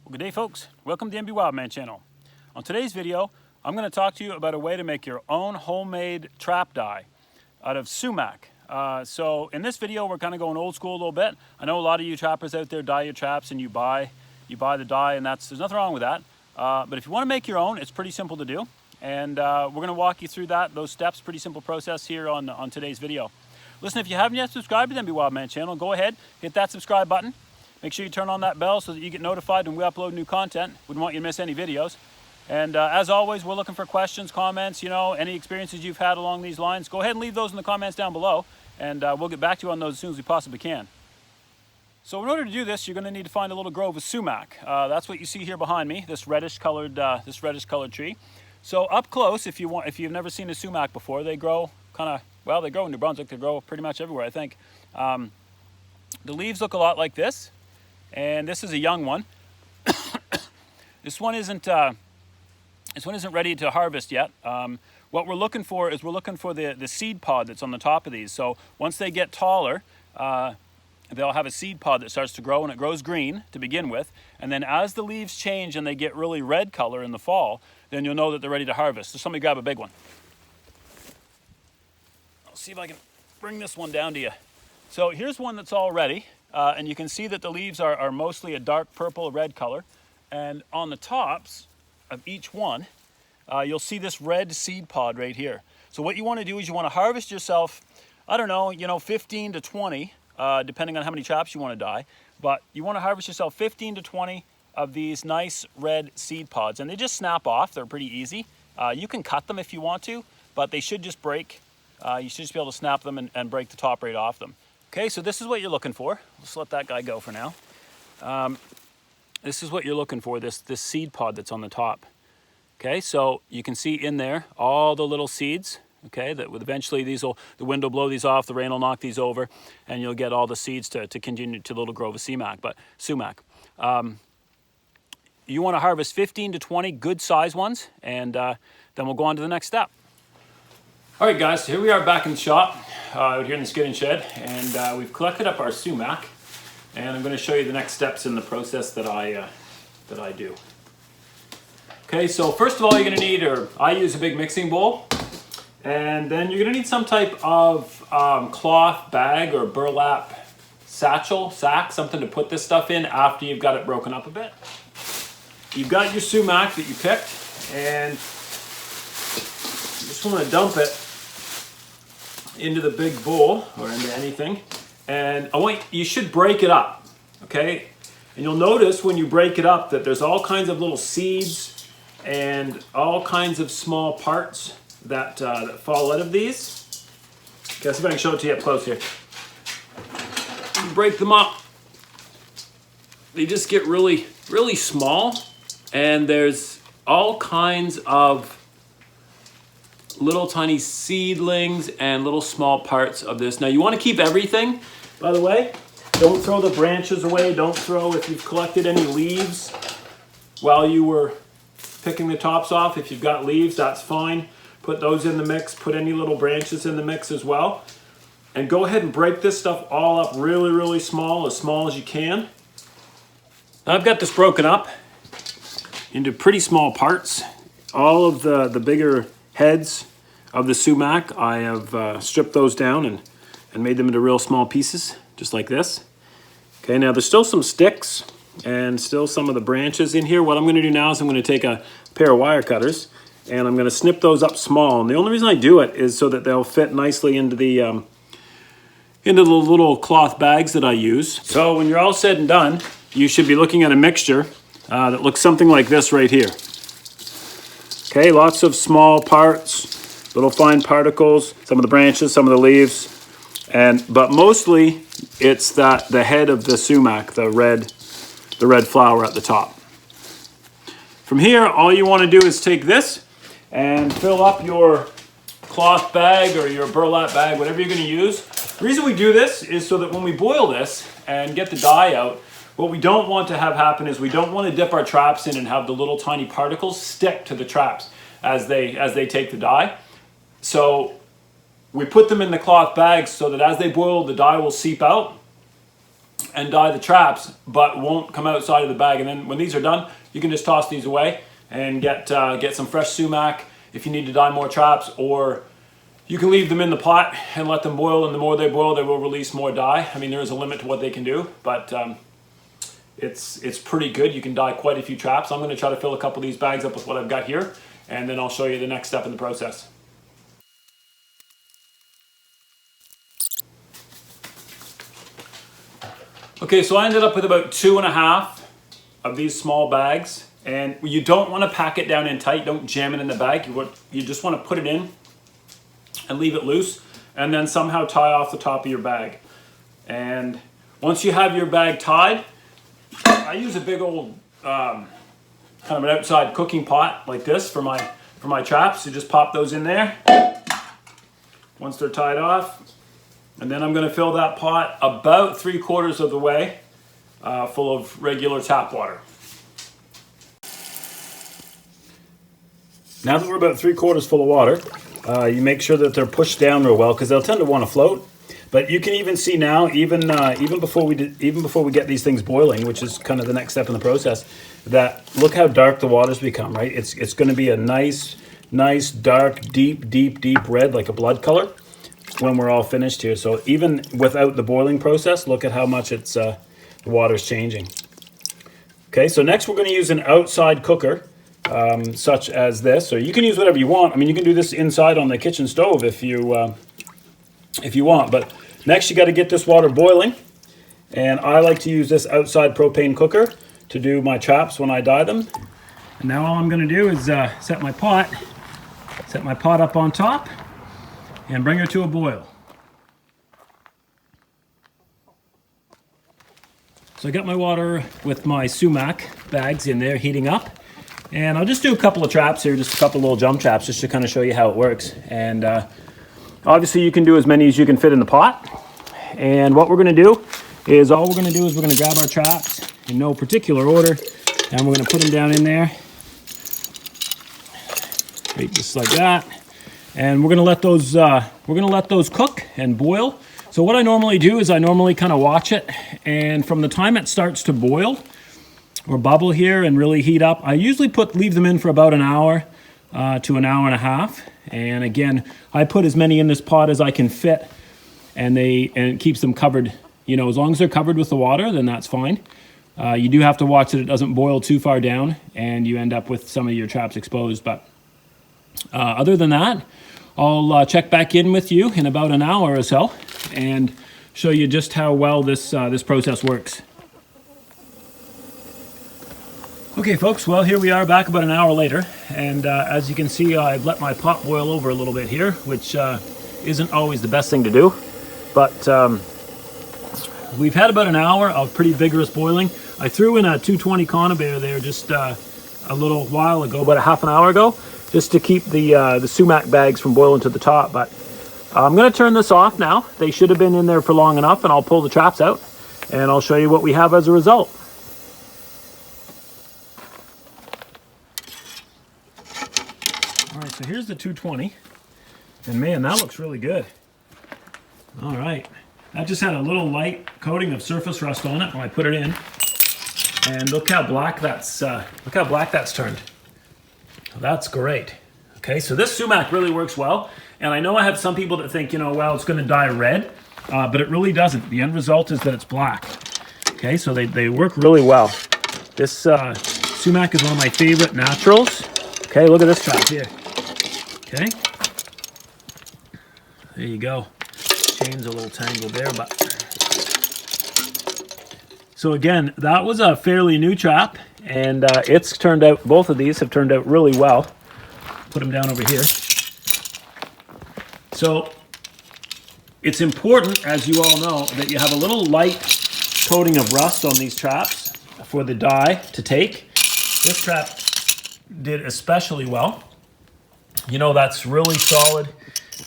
Well, good day, folks. Welcome to the MB Wildman channel. On today's video, I'm going to talk to you about a way to make your own homemade trap die out of sumac. So in this video, we're kind of going old school a little bit. I know a lot of you trappers out there dye your traps and you buy the dye, and there's nothing wrong with that. But if you want to make your own, it's pretty simple to do. And we're going to walk you through those steps, pretty simple process here on today's video. Listen, if you haven't yet subscribed to the MB Wildman channel, go ahead, hit that subscribe button. Make sure you turn on that bell so that you get notified when we upload new content. Wouldn't want you to miss any videos. And as always, we're looking for questions, comments, any experiences you've had along these lines. Go ahead and leave those in the comments down below, and we'll get back to you on those as soon as we possibly can. So in order to do this, you're going to need to find a little grove of sumac. That's what you see here behind me, this reddish colored tree. So up close, if you've never seen a sumac before, they grow they grow in New Brunswick. They grow pretty much everywhere, I think. The leaves look a lot like this. And this is a young one. This one isn't ready to harvest yet. What we're looking for is the seed pod that's on the top of these. So once they get taller, they'll have a seed pod that starts to grow, and it grows green to begin with. And then as the leaves change and they get really red color in the fall, then you'll know that they're ready to harvest. So somebody grab a big one. I'll see if I can bring this one down to you. So here's one that's all ready. And you can see that the leaves are mostly a dark purple red color. And on the tops of each one, you'll see this red seed pod right here. So what you want to do is you want to harvest yourself, 15 to 20, depending on how many traps you want to dye. But you want to harvest yourself 15 to 20 of these nice red seed pods. And they just snap off. They're pretty easy. You can cut them if you want to, but they should just break. You should just be able to snap them and break the top right off them. Okay, so this is what you're looking for. Let's let that guy go for now. This is what you're looking for, this seed pod that's on the top. Okay, so you can see in there all the little seeds. Okay, that would eventually the wind will blow these off, the rain will knock these over, and you'll get all the seeds to continue to the little grove of sumac. You want to harvest 15 to 20 good size ones, and then we'll go on to the next step. All right, guys, so here we are back in the shop, out here in the skidding shed, and we've collected up our sumac, and I'm going to show you the next steps in the process that I do. Okay, so first of all, you're going to need, I use a big mixing bowl, and then you're going to need some type of cloth bag or burlap sack, something to put this stuff in after you've got it broken up a bit. You've got your sumac that you picked, and you just want to dump it into the big bowl or into anything, and you should break it up, okay? And you'll notice when you break it up that there's all kinds of little seeds and all kinds of small parts that fall out of these. Okay, let's see if I can show it to you up close here. You break them up, they just get really, really small, and there's all kinds of little tiny seedlings and little small parts of this. Now you want to keep everything, by the way. Don't throw the branches away. Don't throw, if you've collected any leaves while you were picking the tops off. If you've got leaves, that's fine. Put those in the mix. Put any little branches in the mix as well. And go ahead and break this stuff all up really, really small as you can. Now I've got this broken up into pretty small parts. All of the bigger heads of the sumac, I have stripped those down and made them into real small pieces, just like this. Okay, now there's still some sticks and still some of the branches in here. What I'm going to do now is I'm going to take a pair of wire cutters and I'm going to snip those up small. And the only reason I do it is so that they'll fit nicely into the little cloth bags that I use. So when you're all said and done, you should be looking at a mixture that looks something like this right here. Okay, lots of small parts, little fine particles, some of the branches, some of the leaves, but mostly it's the head of the sumac, the red flower at the top. From here, all you want to do is take this and fill up your cloth bag or your burlap bag, whatever you're going to use. The reason we do this is so that when we boil this and get the dye out, what we don't want to have happen is we don't want to dip our traps in and have the little tiny particles stick to the traps as they take the dye. So we put them in the cloth bags so that as they boil, the dye will seep out and dye the traps, but won't come outside of the bag. And then when these are done, you can just toss these away and get some fresh sumac if you need to dye more traps, or you can leave them in the pot and let them boil, and the more they boil, they will release more dye. I mean, there is a limit to what they can do, but it's pretty good. You can dye quite a few traps. I'm going to try to fill a couple of these bags up with what I've got here, and then I'll show you the next step in the process. Okay, so I ended up with about 2.5 of these small bags, and you don't want to pack it down in tight. Don't jam it in the bag. You just want to put it in and leave it loose, and then somehow tie off the top of your bag. And once you have your bag tied, I use a big old kind of an outside cooking pot like this for my traps. You just pop those in there once they're tied off. And then I'm going to fill that pot about 3/4 of the way full of regular tap water. Now that we're about 3/4 full of water, you make sure that they're pushed down real well, because they'll tend to want to float. But you can even see now, even before we get these things boiling, which is kind of the next step in the process, that look how dark the water's become. Right? It's going to be a nice dark, deep red, like a blood color, when we're all finished here. So even without the boiling process, look at how much the water's changing. Okay, so next we're going to use an outside cooker, such as this. So you can use whatever you want. I mean, you can do this inside on the kitchen stove if you want. But next you got to get this water boiling, and I like to use this outside propane cooker to do my traps when I dye them. And now all I'm going to do is set my pot up on top and bring her to a boil. So I got my water with my sumac bags in there heating up, and I'll just do a couple of traps here, just a couple of little jump traps, just to kind of show you how it works. And obviously you can do as many as you can fit in the pot. And what we're going to do is we're going to grab our traps in no particular order, and we're going to put them down in there, right, just like that. And we're going to let those cook and boil. So what I normally do is I normally kind of watch it, and from the time it starts to boil or bubble here and really heat up, I usually leave them in for about an hour to an hour and a half. And again, I put as many in this pot as I can fit, and it keeps them covered. You know, as long as they're covered with the water, then that's fine. You do have to watch that it doesn't boil too far down and you end up with some of your traps exposed. But other than that, I'll check back in with you in about an hour or so and show you just how well this process works. Okay folks, well here we are back about an hour later, and as you can see, I've let my pot boil over a little bit here, which isn't always the best thing to do, but we've had about an hour of pretty vigorous boiling. I threw in a 220 Conibear there just a little while ago, about a half an hour ago, just to keep the sumac bags from boiling to the top. But I'm going to turn this off now. They should have been in there for long enough, and I'll pull the traps out and I'll show you what we have as a result. All right, so here's the 220, and man, that looks really good. All right, that just had a little light coating of surface rust on it when I put it in, and look how black that's turned. That's great. Okay, so this sumac really works well, and I know I have some people that think, you know, well, it's going to dye red, but it really doesn't. The end result is that it's black. Okay, so they work really well. This sumac is one of my favorite naturals. Okay, look at this trap here. Okay, there you go. Chain's a little tangled there, but so again, that was a fairly new trap, and it's turned out, both of these have turned out really well. Put them down over here. So it's important, as you all know, that you have a little light coating of rust on these traps for the dye to take. This trap did especially well. You know, that's really solid,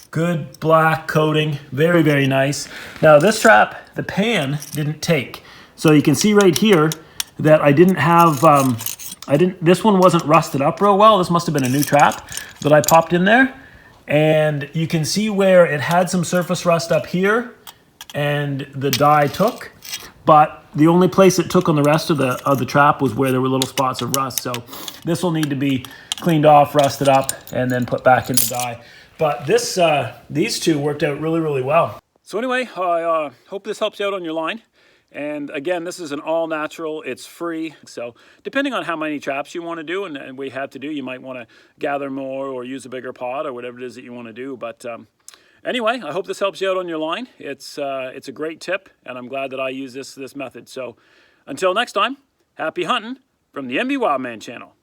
good black coating, very, very nice. Now this trap, the pan didn't take. So you can see right here that I didn't have, this one wasn't rusted up real well. This must have been a new trap that I popped in there. And you can see where it had some surface rust up here and the dye took. but the only place it took on the rest of the trap was where there were little spots of rust. So this will need to be cleaned off, rusted up, and then put back in the dye. But this, these two worked out really, really well. So anyway, I hope this helps you out on your line. And again, this is an all natural, it's free. So depending on how many traps you want to do and we have to do, you might want to gather more or use a bigger pot or whatever it is that you want to do. But anyway, I hope this helps you out on your line. It's a great tip, and I'm glad that I use this method. So until next time, happy hunting from the MB Wildman channel.